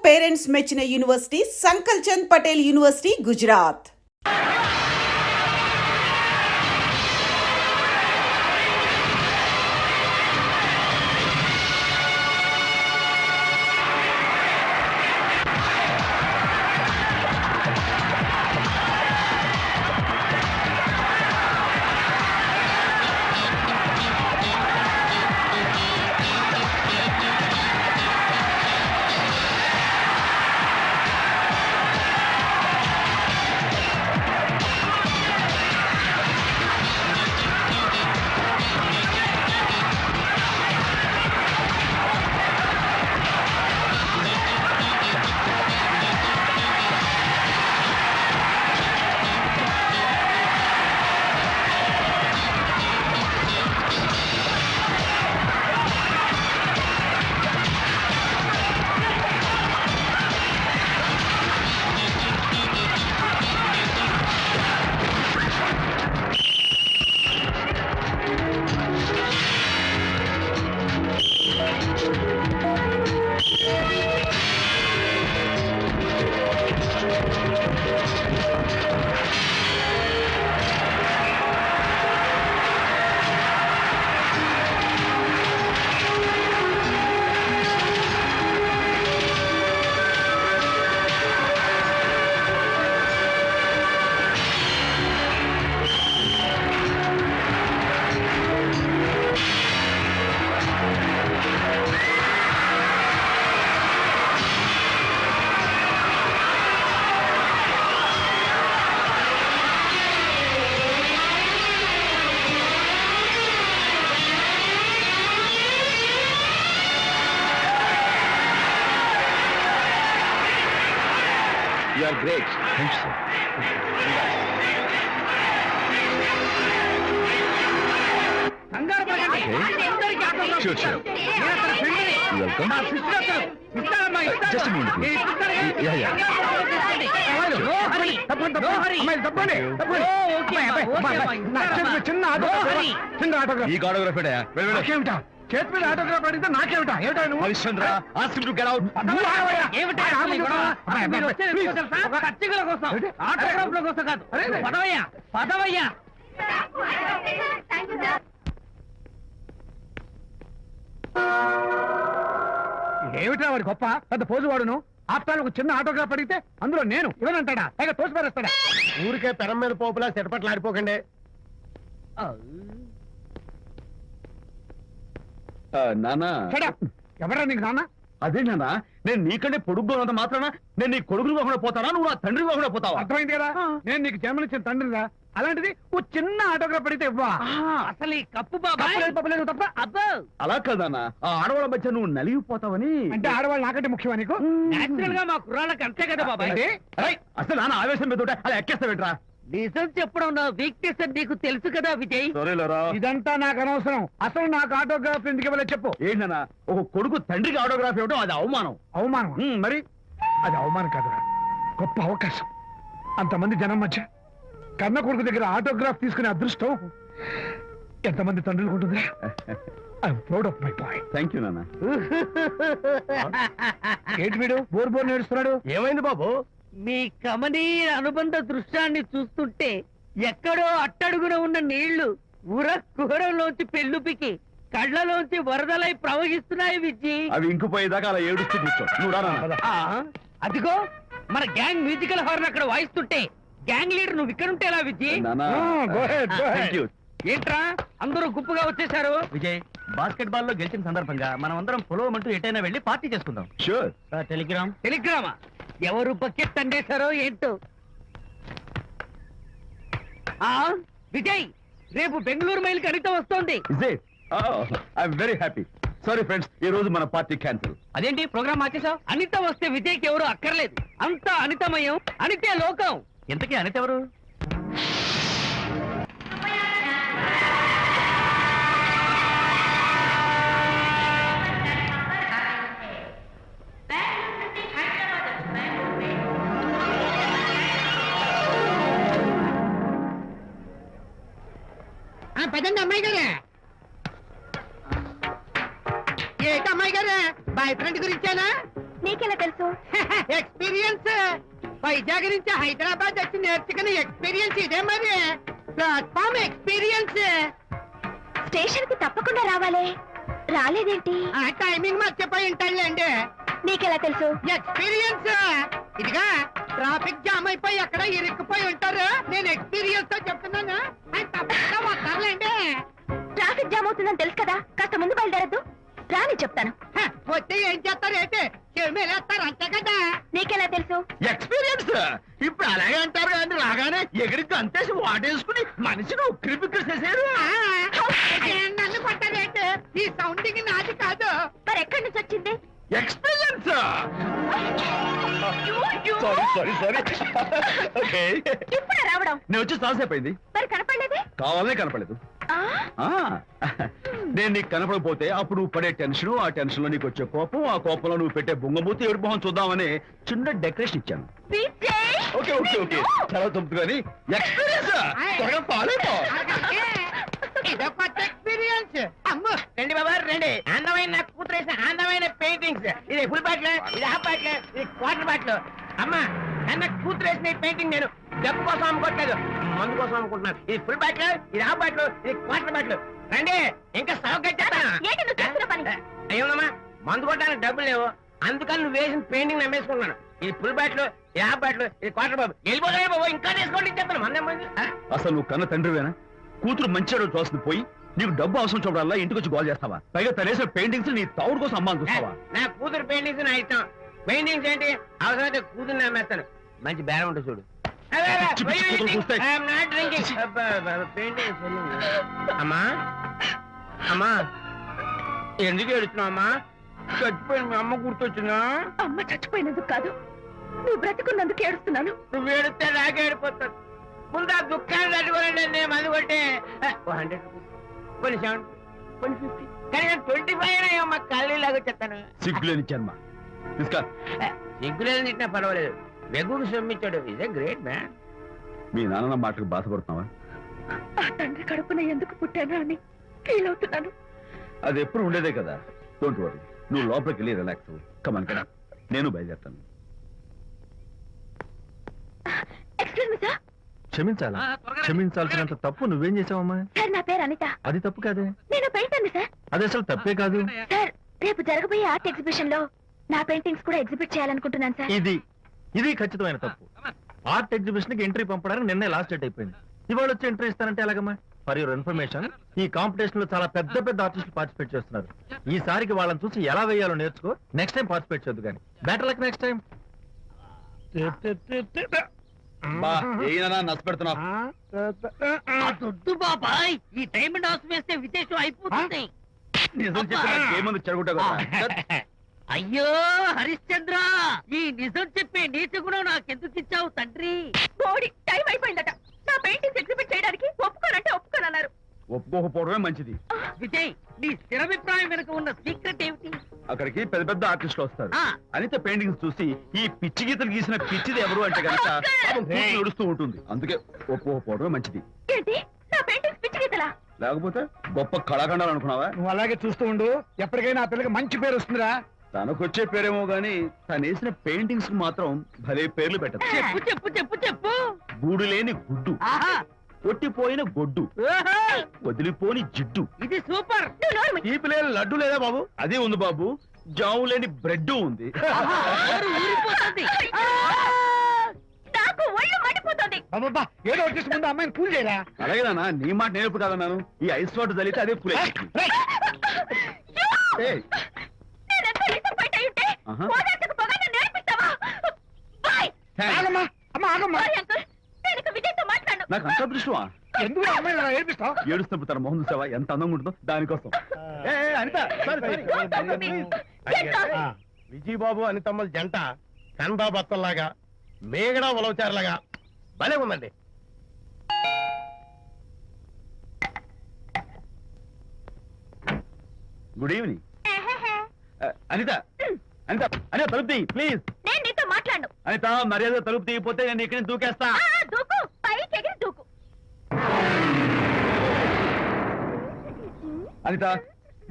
Parents మెచ్చిన university Sankalchand Patel university, Gujarat. You are great. Thank you, sir. Okay. Sure, sure. You're welcome. Just a minute, please. Yeah. ఈ autograph చేతి మీద autograph అడిగితే నాకేమిటా Harishchandra ask him to get out. ఏమిటా వాడి గొప్ప పెద్ద పోజు వాడును. ఆఫ్టర్ ఒక చిన్న ఆటోగ్రాఫ్ అడిగితే అందులో నేను ఇవ్వనంటాడా, పైగా తోసి పారేస్తాడా. ఊరికే పెరం మీద పోపులా చెరపట్లు ఆడిపోకండి. నానా ఎవరా నీకు నాన్న? అదే నాన్న, నేను నీకంటే పొడుగ్గా ఉన్నంత మాత్రాన నేను నీ కొడుకుని కాకుండా పోతానా, నువ్వు నా తండ్రి కాకుండా పోతావా? అర్థమైంది కదా, నేను నీకు జన్మనిచ్చిన తండ్రిరా. అలాంటిది ఓ చిన్న ఆటోగ్రాఫ్ అడిగితే ఇవ్వా? అసలు ఈ కప్పు తప్పలేదు తప్ప అబ్బో అలా కదన్నా, ఆ ఆడవాళ్ళ మధ్య నువ్వు నలిగిపోతావని. అంటే ఆడవాళ్ళు నాకంటే ముఖ్యమా నీకు? నేచురల్ గా మా కుర్రాళ్ళకి అంతే కదా బాబాయ్. అసలు నాన్న ఆవేశం మీద అలా ఎక్కేస్తావేట్రా? నిజం చెప్పడం నా వీక్నెస్ అని నీకు తెలుసు కదా విజయ్. ఇదంతా నాకు అనవసరం. అసలు నాకు ఆటోగ్రాఫ్ ఎందుకు ఇవ్వలేదు చెప్పు. ఏంటన్నా, ఒక కొడుకు తండ్రికి ఆటోగ్రాఫ్ ఇవ్వడం అది అవమానం. అవమానం మరి అది అవమానం కాదురా, గొప్ప అవకాశం. అంతమంది జనం మధ్య కన్న కొడుకు దగ్గర ఆటోగ్రాఫ్ తీసుకునే అదృష్టం ఎంతమంది తండ్రులకు ఉంటుందా? I'm proud of my boy. Thank you నాన్న. ఏంటి వీడు బోర్ నేడుస్తున్నాడు? ఏమైంది బాబు? మీ కమనీయ అనుబంధ దృశ్యాన్ని చూస్తుంటే ఎక్కడో అట్టడుగున ఉన్న నీళ్లు ఉర కుహరంలోంచి పెళ్ళుపికి కళ్ళలోంచి వరదలై ప్రవహిస్తున్నాయి విజ్జి. అవి ఇంకుపోయేదాకా అలా ఏడుస్తూ కూర్చో. నువ్వు రా నాన్న. అదిగో మన గ్యాంగ్ మ్యూజికల్ హార్న్ అక్కడ వాయిస్తుంటే గ్యాంగ్ లీడర్ నువ్వు ఇక్కడ ఉంటే ఎలా విజ్జి? ఏంట్రా అందరూ గుంపుగా వచ్చేసారు? విజయ్, బాస్కెట్ బాల్ లో గెలిచిన సందర్భంగా మనం అందరం పొలవమంటూ ఎటైనా వెళ్ళి పార్టీ చేసుకుందాం. షూర్. టెలిగ్రామా? ఎవరు బకెట్ అండేశారో ఏంటో. విజయ్, రేపు బెంగళూరు మైల్ అనిత వస్తోంది. Very happy. సారీ ఫ్రెండ్స్, ఈ రోజు మన పార్టీ క్యాన్సిల్. అదేంటి ప్రోగ్రామ్ మార్చేసావు? అనిత వస్తే విజయ్కి ఎవరు అక్కర్లేదు. అంతా అనితమయం, అనితే లోకం. ఇంతకీ అనిత ఎవరు? పదండి అమ్మాయి గారే. ఏంటి అమ్మాయి గారే, బాయ్ ఫ్రెండ్ గురించేనా? నీకెలా తెలుసు? ఎక్స్పీరియన్స్ వైజాగ్ నుంచి హైదరాబాద్ వచ్చి నేర్చుకునే ఎక్స్పీరియన్స్ ఇదే మరి ప్లాట్ఫామ్ ఎక్స్పీరియన్స్. స్టేషన్ కి తప్పకుండా రావాలే, రాలేదేంటి? ఆ టైమింగ్ మర్చిపోయి ఉంటాడులేండి. నీకెలా తెలుసు? ఎక్స్పీరియన్స్ ఇదిగా ట్రాఫిక్ జామ్ అయిపోయి ఎక్కడ ఇరుక్కుపోయి ఉంటారు. నేను ఎక్స్పీరియన్స్ తో చెప్తున్నాను. ఆయన తప్పకుండా వస్తారులేండి. ట్రాఫిక్ జామ్ అవుతుందని తెలుసు కదా, కాస్త ముందు బయలుదేరద్దు. రాని చెప్తాను. వస్తే ఏం చేస్తారు ఏంటి? చెమేలేస్తారు అంతే కదా. నీకెలా తెలుసు? ఎక్స్పీరియన్స్ ఇప్పుడు అలాగే అంటారు కానీ రాగానే ఎగిరికి అంతేసి వాటేసుకుని మనిషిని ఉక్కిరి బిక్కిరి చేశారు. నన్ను కొట్టారేంటి? ఈ సౌండింగ్ నాది కాదు. మరి ఎక్కడి నుంచి వచ్చింది? ఎక్స్పీరియన్స్ సారీ ఓకే ఇప్పుడే రావడం. నేను వచ్చి చాలాసేపు అయింది. మరి కనపడలేదే? కావాలనే కనపడలేదు. ఆ, నేను నీకు కనపడకపోతే అప్పుడు నువ్వు పడే టెన్షన్, ఆ టెన్షన్ లో నీకు వచ్చే కోపం, ఆ కోపంలో నువ్వు పెట్టే బొంగమూతి ఏడు మొహం చూద్దామని చిన్న డెకరేషన్ ఇచ్చాను. విజయ్! ఓకే ఓకే ఓకే చాలా తప్పు కానీ ఎక్స్పీరియన్స్ త్వరగా ఫాలో అయిపో. ఇదో కొత్త ఎక్స్పీరియన్స్. అమ్మో రండి బాబా రండి. అందమైన నాకు కూతురు వేసిన అందమైన పెయింటింగ్స్. ఇది ఫుల్ బాటిల్, ఇది హాఫ్ బాటిల్, ఇది క్వార్టర్ బాటిల్. అమ్మా అన్న కూతురు వేసిన పెయింటింగ్ నేను డబ్బు కోసం అమ్ముకోవట్లేదు, మందు కోసం అమ్ముకుంటున్నాను. ఇది ఫుల్ బాటిల్, ఇది హాఫ్ బాటిల్, ఇది క్వార్టర్ బాటిల్. రండి ఇంకా ఏంటి నువ్వు చేస్తున్న పని? అయ్యోనమ్మా మందు కొట్టడానికి డబ్బులు లేవు, అందుకని నువ్వు వేసిన పెయింటింగ్ నమ్మేసుకున్నాను. ఇది ఫుల్ బాటిల్, ఇది హాఫ్ బాటిల్, ఇది క్వార్టర్ బాబు. వెళ్ళిపోతాయి బాబు, ఇంకా తీసుకోండి చెప్తాను. మంది అసలు నువ్వు కన్న తండ్రివేనా? కూతురు మంచిగా చూస్తుంది పోయి నీకు డబ్బు అవసరం చూడాలా ఇంటికి వచ్చి గోల్ చేస్తావా? పైగా తనేసిన పెయింటింగ్స్ నీ తౌడు కోసం అమ్మాని చూస్తావా? నా కూతురు పెయింటింగ్స్ నా ఇష్టం. పెయింటింగ్స్ ఏంటి అవసరమైతే కూతురు నమ్మేస్తాను. మంచి బేరం ఉంటుంది చూడు. పిచ్చి పిచ్చి కూతురు చూస్తే. అమ్మా అమ్మా ఎందుకు ఏడుస్తున్నావు అమ్మా? చచ్చిపోయిన మీ అమ్మ గుర్తొచ్చిందా? అమ్మ చచ్చిపోయినందుకు కాదు, నువ్వు బ్రతుకున్నందుకు ఏడుస్తున్నాను. నువ్వు ఏడితే నాకే ఏడిపోతాను. ముందు ఆ దుఃఖాన్ని తట్టుకోనండి. నేను మందు కొట్టే 100 కొన్ని 70 కొన్ని 50 కానీ 25 అయినా అమ్మ కళ్ళు లాగా చెప్తాను. సిగ్గులేని జన్మ. తీసుకో. సిగ్గులేదు తిట్టినా పర్వాలేదు, వెగుడు సొమ్మిచ్చాడు. ఇదే గ్రేట్ మ్యాన్. మీ నాన్న మాటకు బాధపడుతున్నావా? ఆ తండ్రి కడుపున ఎందుకు పుట్టాను అని ఫీల్ అవుతున్నాను. అది ఎప్పుడు ఉండేదే కదా. డోంట్ వరీ, నువ్వు లోపలికి వెళ్ళి రిలాక్స్ అవ్వు. కమాన్ కదా, నేను బయలుదేరుతాను. Excuse me sir. క్షమించాలా? క్షమించాల్సినంత తప్పు నువ్వేం చేసావమ్మా? సార్ నా పేరు అనిత. అది తప్పు కాదే. నేను పెయింటర్ సార్. అది అసలు తప్పే కాదు. సార్ రేపు జరగబోయే ఆర్ట్ ఎగ్జిబిషన్ లో నా పెయింటింగ్స్ కూడా ఎగ్జిబిట్ చేయాలనుకుంటున్నాను సార్. ఇది ఖచ్చితమైన తప్పు. ఆర్ట్ ఎగ్జిబిషన్ కి ఎంట్రీ పంపడానికి నిన్నే లాస్ట్ డేట్ అయిపోయింది. ఇవాళ వచ్చి ఎంట్రీ ఇస్తానంటే ఎలాగమ్మా? ఫర్ యువర్ ఇన్ఫర్మేషన్, ఈ కాంపిటీషన్ లో చాలా పెద్ద పెద్ద ఆర్టిస్టులు పార్టిసిపేట్ చేస్తున్నారు. ఈసారికి వాళ్ళని చూసి ఎలా వేయాలో నేర్చుకో. నెక్స్ట్ టైం పార్టిసిపేట్ చేయొద్దు కానీ. Better luck next time. దొడ్డు బాబాయ్, ఈ డైమండ్ హౌస్ వేస్తే విశేషం అయిపోతుంది. నిజం చెప్పిన ఏమంది చెడగొట్టా కదా. అయ్యో హరిశ్చంద్ర, ఈ నిజం చెప్పే నీతి గుణం నాకెందుకు ఇచ్చావు తండ్రి? బోడి టైం అయిపోయిందట. నా పెయింటింగ్స్ ఎగ్జిబిట్ చేయడానికి ఒప్పుకోనంటే ఒప్పుకోనన్నారు. ఒప్పుకోకపోవడమే మంచిది. విజయ్, నీ స్థిరాభిప్రాయం వెనుక ఉన్న సీక్రెట్ ఏమిటి? అక్కడికి పెద్ద పెద్ద ఆర్టిస్టులు వస్తారు. ఆ. అనిత పెయింటింగ్స్ చూసి ఈ పిచ్చి గీతలు గీసిన పిచ్చిది ఎవరు అంటే కనుక నడుస్తూ ఉంటుంది. అందుకే ఒప్పుకోకపోవడమే మంచిది. ఏంటి నా పెయింటింగ్స్ పిచ్చి గీతలా? లేకపోతే గొప్ప కళాఖండాలు అనుకున్నావా? నువ్వు అలాగే చూస్తూ ఉండు, ఎప్పటికైనా ఆ పిల్లకి మంచి పేరు వస్తుందిరా. తనకొచ్చే పేరేమో గాని తను వేసిన పెయింటింగ్స్ మాత్రం భలే పేర్లు పెట్టదు. చెప్పు చెప్పు చెప్పు చెప్పు. గూడు లేని గుడ్డు, ఆహా, కొట్టిపోయిన గొడ్డు, ఓహో, వదిలిపోని జిడ్డు. ఇది సూపర్. నువ్వు నోరు మూయి. ఈ పిల్లలు లడ్డు లేదా బాబు? అదే ఉంది బాబు. జాము లేని బ్రెడ్ ఉంది. ఆహా, నోరు ఊరిపోతుంది. ఆ! నాకు ఒళ్ళు మండిపోతుంది. బాబా ఏదో వచ్చేసి ముందు అమ్మాయిని కూల్ చేయరా. అలాగే నాన్న, నీ మాట నేర్పు కాదన్నాను. ఈ ఐస్ వాటర్ చలితే అదే పులే. నేనెంత disappoint అయి ఉంటే ఆహా. ఓదార్చకు పోగా నన్ను నేర్పిస్తావా? బాయ్. ఆగమ్మా అమ్మ ఆగమ్మా. సారీ అంకుల్, నేను ఇక విజయ్తో మాట్లాడను. నాకు అంత దృష్టమా? ఎందుకు ఆ అమ్మాయిని అలా ఏడిపిస్తావు? ఏడుస్తున్నప్పుడు తన మొహం చూసావా ఎంత అందంగా ఉంటుందో దానికోసం. Anitha Don't talk to me. Get lost. Vijaya Babu అనితమ్మల జంట కన్బాబత్తల్లాగా మేగడ ఉలవచారులాగా భలే ఉందండి. Good evening. అనిత అనిత అనిత తలుపు తీయి ప్లీజ్. నేను నీతో మాట్లాడను. అనిత మర్యాద తలుపు తీయకపోతే నేను ఇక్కడ దూకేస్తా. దూకు, పైకి ఎగిరి దూకు. అనిత,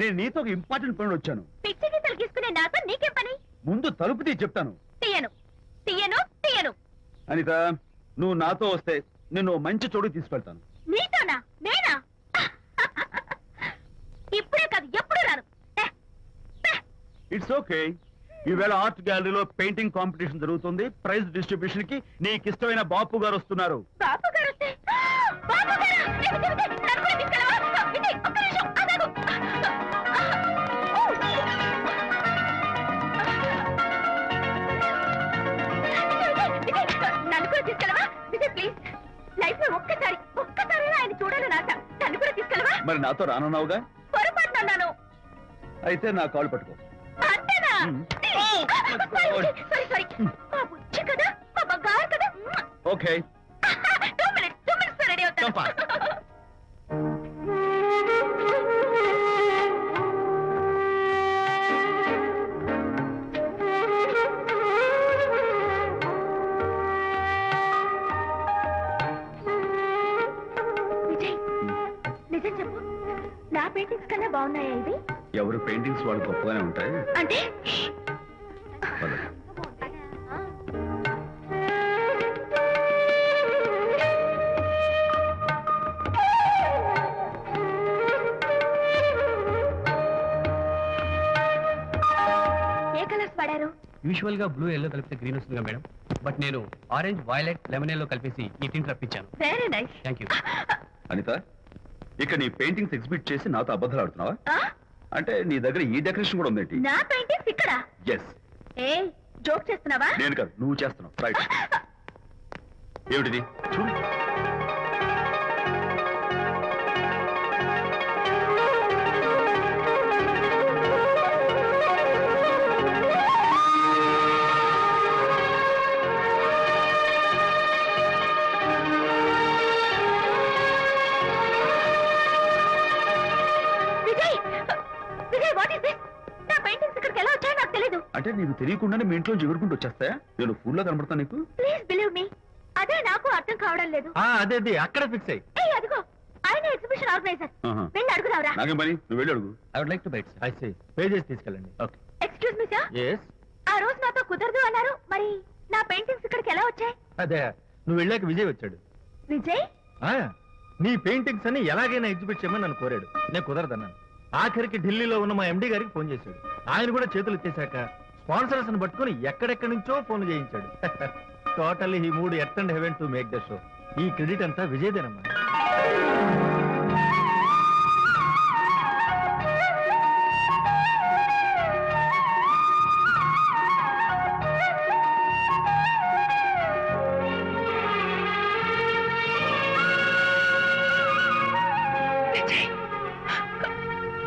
నేను నీతో ఒక ఇంపార్టెంట్ పని వచ్చాను. పిచ్చి గీతలు గీసుకునే నాతో నీకేం పని? ముందు తలుపు తీ చెప్తాను. తీయను తీయను తీయను. అనిత, నువ్వు నాతో వస్తే నిన్ను మంచి చోటు తీసుకెళ్తాను. నీతోనా? నేనా? ఇప్పుడే కాదు ఎప్పుడు రాను. It's okay. ఈవేళ ఆర్ట్ గ్యాలరీలో పెయింటింగ్ కాంపిటీషన్ జరుగుతుంది. ప్రైజ్ డిస్ట్రిబ్యూషన్ కి నీకు ఇష్టమైన బాపు గారు వస్తున్నారు. బాబు గారు వస్తే బాబు గారు నన్ను కూడా తీసుకెళ్ళవా? విజయ్, ఒక్క నిమిషం ఆగు. నన్ను కూడా తీసుకెళ్ళవా? విజయ్ ప్లీజ్, లైఫ్ లో ఒక్కసారి ఆయన చూడాలని ఆశ. నన్ను కూడా తీసుకెళ్ళవా? మరి నాతో రానున్నావుగా? పొరపాటున అన్నాను. అయితే నా కాళ్ళు పట్టుకో. అంతేనా? సారీ మా బుజ్జి కదా, మా బంగారు కదా. ఓకే. 2 minutes రెడీ Come అవుతాను. fast. విజయ్, నిజం చెప్పు, నా పెయింటింగ్స్ కన్నా బాగున్నాయా ఇవి? ఎవరు పెయింటింగ్స్ వాళ్ళు గొప్పగానే ఉంటాయి. అంటే పద. ఏ కలర్స్ వాడారు? యూజువల్ గా బ్లూ ఎల్లో కలిపితే గ్రీన్ వస్తుందిగా మేడం, బట్ నేను ఆరెంజ్ వైలెట్ లెమన్ ఎల్లో కలిపేసి ఈ టింట్ రప్పించాను. Very nice. Thank you. Anitha, ఇక నీ పెయింటింగ్స్ ఎగ్జిబిట్ చేసి నాతో అబద్ధాలు ఆడుతున్నావా? అంటే నీ దగ్గర ఈ డెకరేషన్ కూడా ఉందేంటి? నా పెయింటింగ్స్ ఇక్కడ? ఎస్. ఏ జోక్ చేస్తున్నావా? నేను కాదు, నువ్వు చేస్తున్నావు. రైట్. ఏమిటిది? చూడు. Vijay, what is this? నా పెయింటింగ్స్ ఇక్కడికి ఎలా వచ్చాయో నాకు తెలీదు. అంటే నీకు తెలియకుండానే మీ ఇంట్లో ఎగురుకుంటూ వచ్చేస్తాయా? నేను ఫుల్ గా కనబడతాను నీకు? ప్లీజ్ బిలీవ్ మీ, అదే నాకు అర్థం కావడం లేదు. అదే అక్కడ ఫిక్స్ అయ్యి. ఏయ్ అదిగో, ఆయన ఎగ్జిబిషన్ ఆర్గనైజర్. ఆహా. వెళ్ళి అడుగుదావరా? నాకేం పని, నువ్వు వెళ్ళి అడుగు. I would like to bite. I see. Pages తీసుకెళ్ళండి. Okay. Excuse me sir, yes. ఆ రోజు నాతో కుదరదు అన్నారు, మరి నా పెయింటింగ్స్ ఇక్కడికి ఎలా వచ్చాయి? అదే నువ్వు వెళ్ళాక విజయ్ వచ్చాడు. విజయ్? ఆ, నీ పెయింటింగ్స్ అని ఎలాగైనా ఎగ్జిబిట్ చేయమని నన్ను కోరాడు. నేను కుదరదన్నాను. ఆఖరికి ఢిల్లీలో ఉన్న మా ఎండి గారికి ఫోన్ చేశాడు. ఆయన కూడా చేతులు ఎత్తేశాక స్పాన్సర్స్ ని పట్టుకుని ఎక్కడెక్కడి నుంచో ఫోన్ చేయించాడు. Totally he mood earth and heaven to make the show. ఈ క్రెడిట్ అంతా విజయ్దేనమ్మా. విజయ్,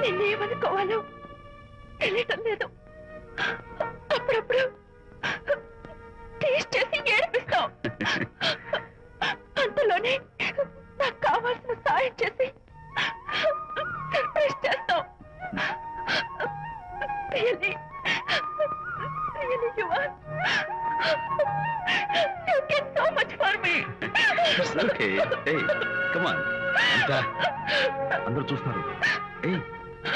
నిన్నేమనుకోవాలో తెలియటం లేదు. అప్పుడప్పుడు టేస్ట్ చేసి ఏడిపిస్తావు. అంతలోనే నాకు కావాల్సిన సాయం చేసి సర్ప్రైజ్ చేస్తావు. Really, you are. You get so much for me. It's okay. Hey, come on. అంతా అందరూ చూస్తున్నారు. Hey,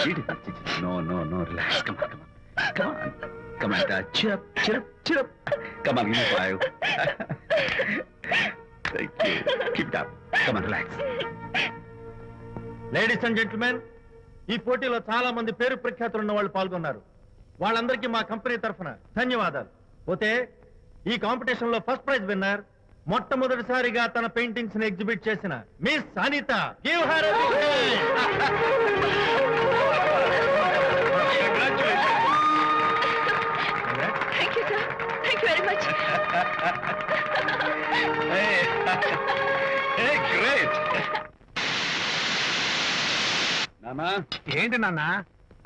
eat it. No, relax. Come on. Come on, cheer up. Come on, give me 5. Thank you. Keep it up. Come on, relax. Ladies and gentlemen, ఈ పోటీలో చాలా మంది పేరు ప్రఖ్యాతులు ఉన్న వాళ్ళు పాల్గొన్నారు. వాళ్ళందరికీ మా కంపెనీ తరఫున ధన్యవాదాలు. పోతే ఈ కాంపిటీషన్ లో ఫస్ట్ ప్రైజ్ విన్నర్, మొట్టమొదటిసారిగా తన పెయింటింగ్స్ ని ఎగ్జిబిట్ చేసిన miss Anitha. Give her a big hand. Thank you, sir. Thank you very much. Hey, great. నానా, ఏంటి నాన్న?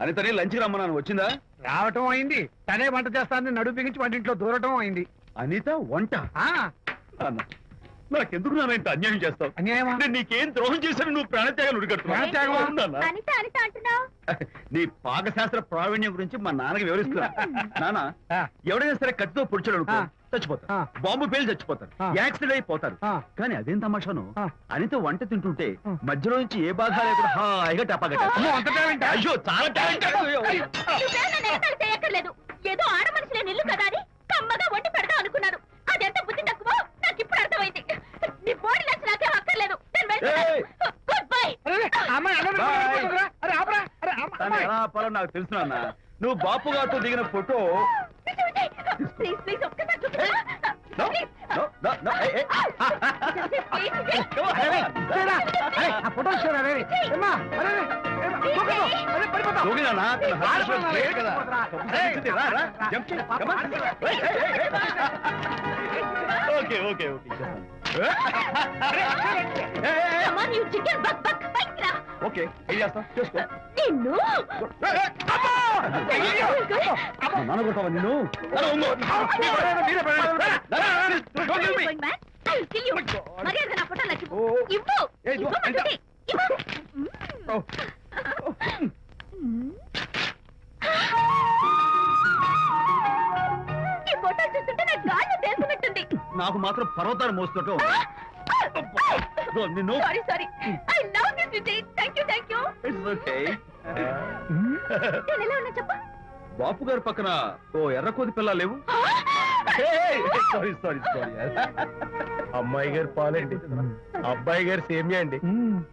అనితని లంచ్కి రమ్మన్నాను. వచ్చిందా? రావటం అయింది, తనే వంట చేస్తానని నడుపు బిగించి వంటింట్లో దూరటం అయింది. అనిత వంట? ఆ నాన్న, నాకెందుకు నాన్న ఇంత అన్యాయం చేస్తావు? అన్యాయమా? నేను నీకేం ద్రోహం చేశాను? నువ్వు ప్రాణత్యాగాలు ప్రాణత్యాగమా? ఉడికడుతున్నావు. అనిత అంటున్నావు? నీ పాకశాస్త్ర ప్రావీణ్యం గురించి మా నాన్నకి వివరిస్తున్నా. నాన్న, ఆ. ఎవడైనా సరే కత్తితో పొడిచాడు అనుకో, ఆ. చచ్చిపోతారు. ఆ. బాంబు పేలి చచ్చిపోతారు. ఆ. యాక్సిడెంట్ అయిపోతారు. ఆ. కానీ అదేం తమాషాను, ఆ. అనిత వంట తింటుంటే ఆ. మధ్యలో నుంచి ఏ బాధ లేకుండా హాయిగా టపా అమ్మో, అంత talent ఆ? అయ్యో, చాలా టాలెంట్. నువ్వే నన్ను ఎగతాళి చేయక్కర్లేదు. ఏదో ఆడ మనిషి లేని ఇల్లు కదా అని కమ్మగా వండి పెడదాం అనుకున్నాను. అదెంత బుద్ధి తక్కువ నాకు ఇప్పుడు అర్థమైంది. నీ బాడీ నచ్చి నాకేం అక్కర్లేదు. ఏయ్! Good bye. అమ్మాయి అన్నది Bye. అరే ఆపరా అరే దాన్ని ఎలా ఆపాలో నాకు తెలుసు నాన్న. నువ్వు బాపు గారితో దిగిన ఫోటో ప్లీజ్ ప్లీజ్ ఒక్కసారి చూపించు. No, no, no, no, hey, hey. ఆ ఫోటో ఇచ్చారా రే ఏమ్మా అరే అరే పడిపోతా ఊగినానా? తన husband great కదా. తప్పు రా, రా. Jump చేయి. Come on. Hey, hey, hey, hey. Okay, okay, okay. Hey, hey, hey. Come on, you chicken, buck, buck, బయటికి రా. Okay, ఏం చేస్తావు? చేసుకో. నిన్ను Hey, hey. అమ్మా! నాన్న కొట్టావా నిన్ను? నాన్న, ఉంగో. మీరే పడండి. నాన్న, don't kill me. going back. I will kill you. మర్యాదగా నా ఫోటో నాకు ఓ, ఓ. ఇవ్వు. ఏ, ఇదిగో, ఇవ్వమంటుంది. ఇవ్వు. Oh. ఈ ఫోటో చూస్తుంటే నాకు గాల్లో తేలుతున్నట్టుంది. నాకు మాత్రం పర్వతాలు మోస్తుంటూ నిన్ను sorry sorry. I love this Vijay. Thank you thank you. It's okay. నేను ఎలా ఉన్నా చెప్పు. బాపు గారి పక్కన ఓ ఎర్ర కోతి పిల్ల లేవు? Sorry sorry sorry. అమ్మాయి గారు పాలండి, అబ్బాయి గారు సేమియా అండి.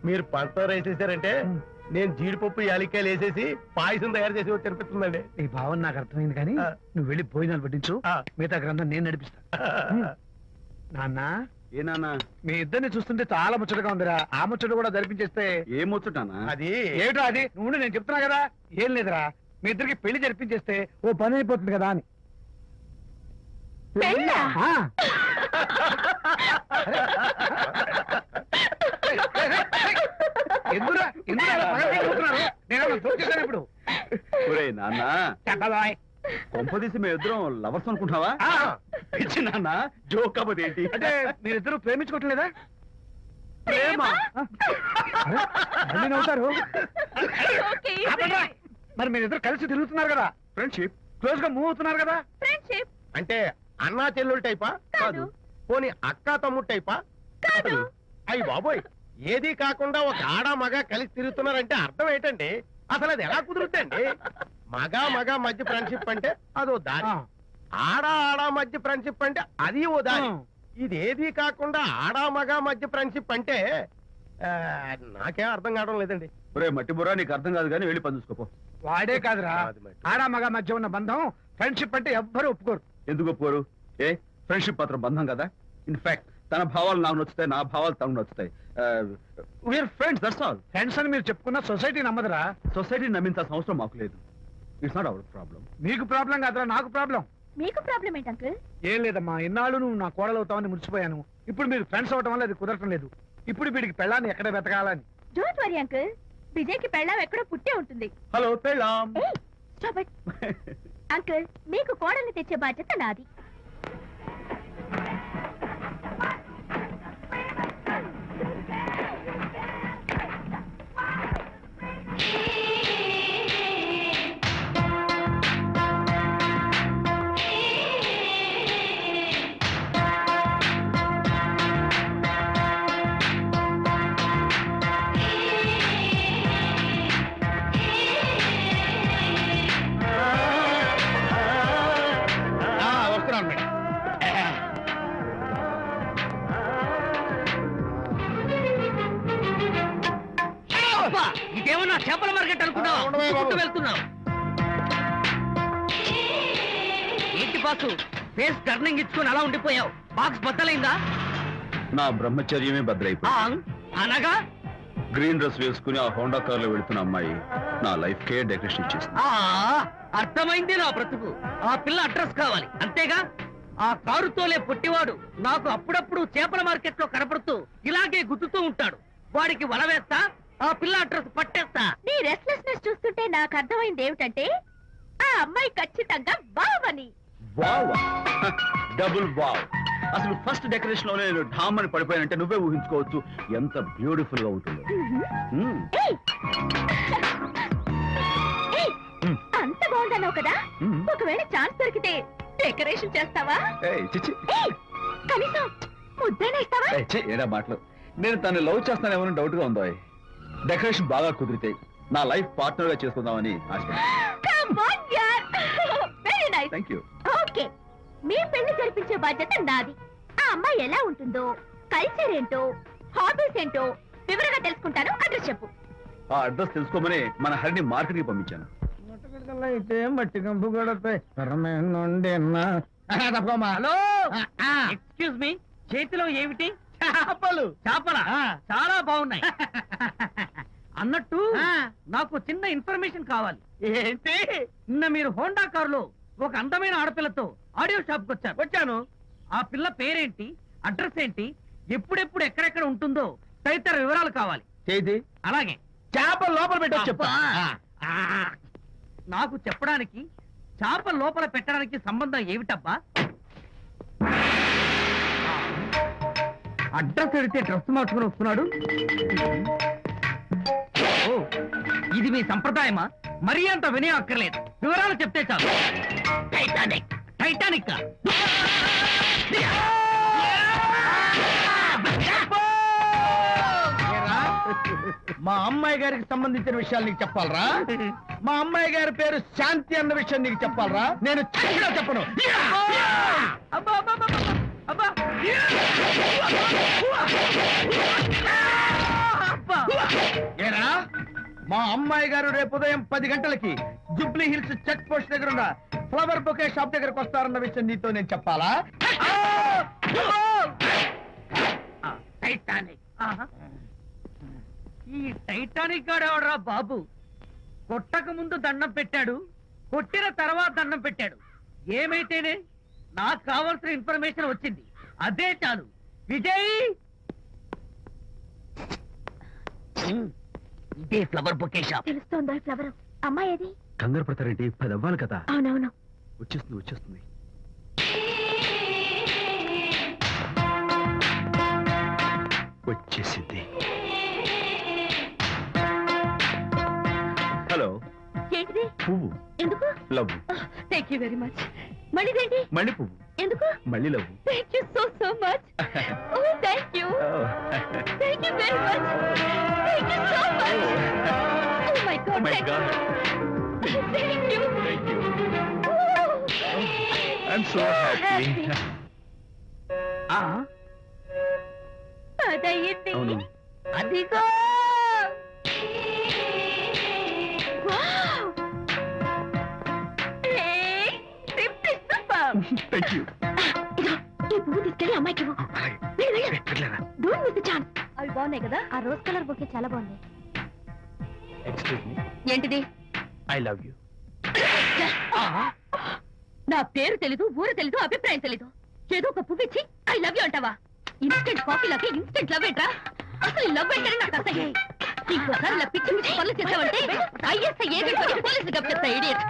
మీరు పంచదార వేసేసారంటే నేను జీడిపప్పు యాలక్కాయలు వేసేసి పాయసం తయారు చేసి తినిపిస్తుందండి. ఈ భావన నాకు అర్థమైంది కానీ నువ్వు వెళ్ళి భోజనాలు పట్టించు. మిగతా గ్రంథం నేను నడిపిస్తా. నాన్న ఏ నాన్న? మీ ఇద్దరిని చూస్తుంటే చాలా ముచ్చటగా ఉందిరా. ఆ ముచ్చట కూడా జరిపించేస్తే ఏం ముచ్చటానా? అది ఏమిటో అది నువ్వు నేను చెప్తున్నా కదా. ఏం లేదురా, మీ ఇద్దరికి పెళ్లి జరిపించేస్తే ఓ పని అయిపోతుంది కదా అని. పెళ్ళా? ఆ. ఎందురా ఎందుకు అలా పగలబడి చూస్తున్నారు? నేనేమన్నా జోక్ చేశాను ఇప్పుడు? ఒరేయ్ నాన్న, చెప్పబాయ్. కొంపదీసి మేము ఇద్దరం లవర్స్ అనుకుంటావా? ఆ, పిచ్చి నాన్న, జోక్ కాబట్టి ఏంటి? అంటే మీరిద్దరు ప్రేమించుకోవట్లేదా? ప్రేమ? అరే, మళ్ళీ నవ్వుతారు. ఓకే. ఆపండ్రా. మరి మీరిద్దరు కలిసి తిరుగుతున్నారు కదా, ఫ్రెండ్షిప్ క్లోజ్ గా మూవ్ అవుతున్నారు కదా. ఫ్రెండ్షిప్ అంటే అన్నా చెల్లెలు టైపా? కాదు. పోనీ అక్కా తమ్ముడు టైపా? కాదు. అయ్యి బాబోయ్, ఏది కాకుండా ఒక ఆడ మగ కలిసి తిరుగుతున్నారంటే అర్థం ఏంటండి? అసలు అది ఎలా కుదురుద్దండి? మగ మధ్య ఫ్రెండ్షిప్ అంటే అదో దారి, ఆ. ఆడ మధ్య ఫ్రెండ్షిప్ అంటే అది ఓ దారి. ఆ. ఇది ఏది కాకుండా ఆడ మగ మధ్య ఫ్రెండ్షిప్ అంటే ఆ, నాకేం అర్థం కావడం లేదండి. ఒరే మట్టి బుర్రా, నీకు అర్థం కాదు కానీ వెళ్ళి పని చూసుకోపో. వాడే కాదురా, అది మరి. ఆడ మగ మధ్య ఉన్న బంధం ఫ్రెండ్షిప్ అంటే ఎవ్వరు ఒప్పుకోరు. ఎందుకు ఒప్పుకోరు? ఏ ఫ్రెండ్షిప్ మాత్రం బంధం కదా. ఇన్ఫాక్ట్ తన భావాలు నాకు నచ్చుతాయి, నా భావాలు తనకు నచ్చుతాయి. We are friends, that's all. Friends అని మీరు చెప్పుకున్న సొసైటీ నమ్మదురా. సొసైటీని నమ్మించాల్సిన అవసరం మాకు లేదు. It's not our problem. మీకు ప్రాబ్లం కాదురా, నాకు ప్రాబ్లం. మీకు ప్రాబ్లం ఏంటి అంకుల్? ఏం లేదమ్మా, ఇన్నాళ్ళు నువ్వు నా కోడలు అవుతావని మురిసిపోయాను. ఇప్పుడు మీరు ఫ్రెండ్స్ అవటం వల్ల అది కుదరటం లేదు. ఇప్పుడు వీడికి పెళ్ళాన్ని ఎక్కడ వెతకాలని. డోంట్ వరీ అంకుల్, విజయ్ కి పెళ్ళాం ఎక్కడో పుట్టే ఉంటుంది. హలో పెళ్ళాం. ఏయ్, stop it. అంకుల్, మీకు కోడల్ని తెచ్చే బాధ్యత నాది. వస్తున్నాను మేడం. ఇదేమన్నా చేపల మార్కెట్ అనుకున్నావా? ఉండవే బాబు. చుట్టూ వెళ్తున్నావు ఏంటి బాసు? ఫేస్ టర్నింగ్ ఇచ్చుకొని అలా ఉండిపోయావు. బాక్స్ బద్దలైందా? నా బ్రహ్మచర్యమే బద్దలైపోయింది. అనగా గ్రీన్ డ్రెస్ వేసుకుని ఆ హోండా కార్ లో వెళుతున్న అమ్మాయి నా లైఫ్ కే డెకరేషన్ ఇచ్చేసింది. అర్థమైంది నా బ్రతుకు. ఆ పిల్ల అడ్రస్ కావాలి అంతేగా. ఆ కారుతోలే పొట్టివాడు నాకు అప్పుడప్పుడు చేపల మార్కెట్ లో కనపడుతూ ఇలాగే గుద్దుతూ ఉంటాడు. వాడికి వల వేస్తా, ఆ పిల్ల అడ్రస్ పట్టేస్తా. నీ రెస్ట్లెస్నెస్ చూస్తుంటే నాకు అర్థమైంది ఏమిటంటే ఆ అమ్మాయి ఖచ్చితంగా బావని. Wow, double wow. అసలు ఫస్ట్ డెకరేషన్ లోనే నేను ఢామ్ అని పడిపోయానంటే నువ్వే ఊహించుకోవచ్చు ఎంత బ్యూటిఫుల్ గా ఉంటుందో. మ్మ్. ఏయ్! ఏయ్! అంత బాగుందన్నావు కదా, మ్మ్. ఒకవేళ ఛాన్స్ దొరికితే డెకరేషన్ చేస్తావా? ఏయ్, చిచ్చి. ఏయ్! కనీసం ముద్దైనా ఇస్తావా? ఏయ్, ఛీ, ఏడా మాటలు. నేను తను లవ్ చేస్తానేమో డౌట్ గా ఉందో. డెకరేషన్ బాగా కుదిరితే నా లైఫ్ పార్ట్నర్ గా చేసుకుందామని ఆశ. Come on, yaar. Very nice. Nice. Thank you. Okay, మీ పెళ్లి జరిపించే బాధ్యత నాది. ఆ అమ్మాయి ఎలా ఉంటుందో, కల్చర్ ఏంటో, హాబీస్ ఏంటో వివరంగా తెలుసుకుంటాను. అడ్రస్ చెప్పు. ఆ అడ్రస్ తెలుసుకోమని మన హరిని మార్కెట్ కి పంపించాను. అయితే మట్టి కంపు కొడతాయి హలో, ఎక్స్క్యూజ్ మీ, చేతిలో ఏమిటి? చేపలు. చేపల చాలా బాగున్నాయి. అన్నట్టు నాకు చిన్న ఇన్ఫర్మేషన్ కావాలి. ఏంటి? నిన్న మీరు హోండా కారులో ఒక అందమైన ఆడపిల్లతో ఆడియో షాప్ కు వచ్చాను. ఆ పిల్ల పేరేంటి, అడ్రస్ ఏంటి, ఎప్పుడెప్పుడు ఎక్కడెక్కడ ఉంటుందో తదితర వివరాలు కావాలి. చేతి అలాగే చేపలు లోపల పెట్టి చెప్తా. ఆ, నాకు చెప్పడానికి చేప లోపల పెట్టడానికి సంబంధం ఏమిటబ్బా? అడ్రస్ అడిగితే డ్రెస్ మార్చుకుని వస్తున్నాడు. ఓ, ఇది మీ సంప్రదాయమా? మరీ అంత వినయం అక్కర్లేదు, వివరాలు చెప్తే చాలు. టైటానిక్. టైటానిక్ మా అమ్మాయి గారికి సంబంధించిన విషయాలు నీకు చెప్పాలరా? మా అమ్మాయి గారి పేరు శాంతి అన్న విషయం నీకు చెప్పాలరా? నేను చచ్చినా చెప్పను. అబ్బా అబ్బా అబ్బా, అబ్బా అబ్బా. ఏరా, మా అమ్మాయి గారు రేపు ఉదయం 10 గంటలకి జుబ్లీ హిల్స్ చెక్ పోస్ట్ దగ్గర ఉన్న ఫ్లవర్ బొకే షాప్ దగ్గరకు వస్తారన్న విషయం నీతో నేను చెప్పాలా? టైటానిక్. ఆహా. ఈ టైటానిక్ గాడు ఎవడరా బాబు? కొట్టక ముందు దండం పెట్టాడు, కొట్టిన తర్వాత దండం పెట్టాడు. ఏమైతేనే నాకు కావాల్సిన ఇన్ఫర్మేషన్ వచ్చింది, అదే చాలు. విజయ్, ఇదే ఫ్లవర్ బొకే షాప్. తెలుస్తోందా ఫ్లవర్? అమ్మాయి ఏది? కంగారు పడతారేంటి? 10 అవ్వాలి కదా. అవునవును. వచ్చేస్తుంది వచ్చేస్తుంది. వచ్చేసింది. హలో. ఏంటిది? పువ్వు. ఎందుకు? Love. Thank you very much. మళ్ళీదేంటి? మళ్ళీ పువ్వు. ఎందుకు? మళ్ళీ love. Thank you so much. Oh thank you. Thank you very much. Thank you so much. Oh my god. My thank god. You. Thank you. I'm so happy. అదయ్యింది. అవును. అదిగో. Wow. ఏయ్, gift super. Thank you. ఈ పువ్వు తీసుకెళ్ళి అమ్మాయికి ఇవ్వు. వెళ్ళు, వెళ్ళు. Don't miss the chance. అవి బాగున్నాయి కదా? ఆ రోజ్ కలర్ బొకే చాలా బాగుంది. Excuse me. ఏంటిది? I love you. నా పేరు తెలీదు, ఊరు తెలీదు, అభిప్రాయం తెలీదు. ఏదో ఒక పువ్వు ఇచ్చి ఐ లవ్ యూ అంటావా? ఇన్స్టెంట్ కాఫీలకి ఇన్స్టెంట్ లవ్ ఏంట్రా? అసలు లవ్ ఏంటని నాకు అసహ్యం. ఇంకోసారి ఇలా పిచ్చి పిచ్చి పనులు చేసావంటే ఐఎస్ఐ ఏజెంట్ వచ్చి పోలీసులు కప్పిస్తా. ఇడియట్.